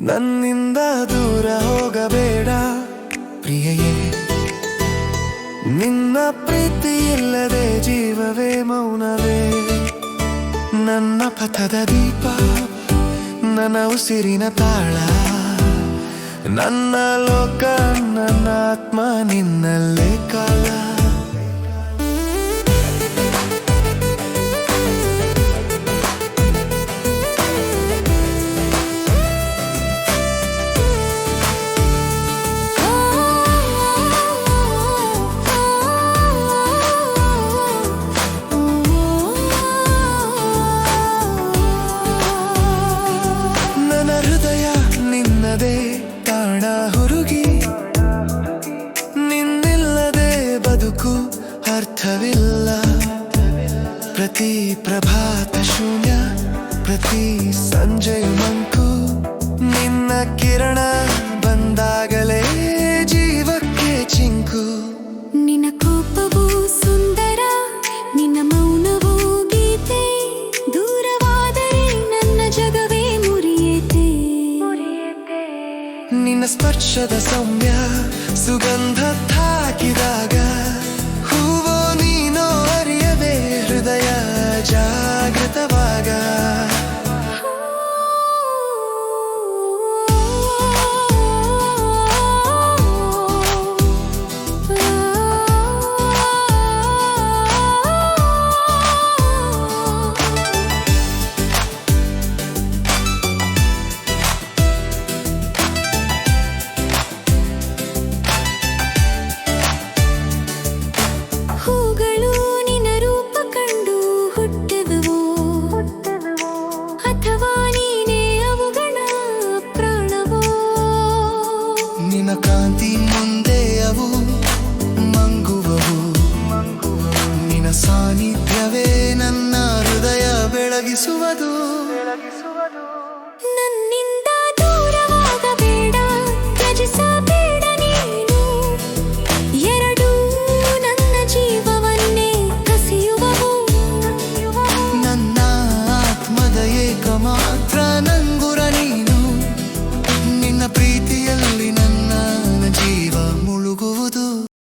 ನನ್ನಿಂದ ದೂರ ಹೋಗಬೇಡ ಪ್ರಿಯೆಯೇ, ನಿನ್ನ ಪ್ರೀತಿ ಇಲ್ಲದೆ ಜೀವವೇ ಮೌನವೇ. ನನ್ನ ಪಥದ ದೀಪ, ನನ್ನ ಉಸಿರಿನ ತಾಳ, ನನ್ನ ಲೋಕ ನನ್ನ ಆತ್ಮ ನಿನ್ನಲ್ಲೇ ಕಾಲ. ತಾಣ ಹುರುಗಿ, ನಿನ್ನಿಲ್ಲದೆ ಬದುಕು ಅರ್ಥವಿಲ್ಲ. ಪ್ರತಿ ಪ್ರಭಾತ ಶೂನ್ಯ, ಪ್ರತಿ ಸಂಜೆಯು ಮಂಕು. ನಿನ್ನ ಕಿರಣ ಬಂದಾಗಲೇ ಜೀವಕ್ಕೆ ಚಿಂಕು. ನಿನ್ನ ಕೋಪವೂ ಸುಂದರ, ನಿನ್ನ ಮೌನವೂ ಗೀತೆ. ದೂರವಾದರೆ ನನ್ನ ಜಗವೇ ಮುರಿಯೇತೆ. ನಿನ್ನ ಸ್ಪರ್ಶದ ಸೌಮ್ಯ ಸುಗಂಧ ತಾಕಿದಾಗ, ಹೂವೋ ನೀನೋ ಅರಿಯದೆ ಹೃದಯ ಜಾಗೃತವಾಗ. ಹೂಗಳು ನಿನ್ನ ರೂಪ ಕಂಡು ಹುಟ್ಟುವುವೋ, ಅಥವಾ ನೀನೇ ಅವುಗಳ ಪ್ರಾಣವೋ. ನಿನ್ನ ಕಾಂತಿ ಮುಂದೆ ಅವು ಮಂಗುವವು. ನಿನ್ನ ಸಾನ್ನಿಧ್ಯವೇ ನನ್ನ ಹೃದಯ ಬೆಳಗಿಸುವುದು. ನನ್ನಿಂದ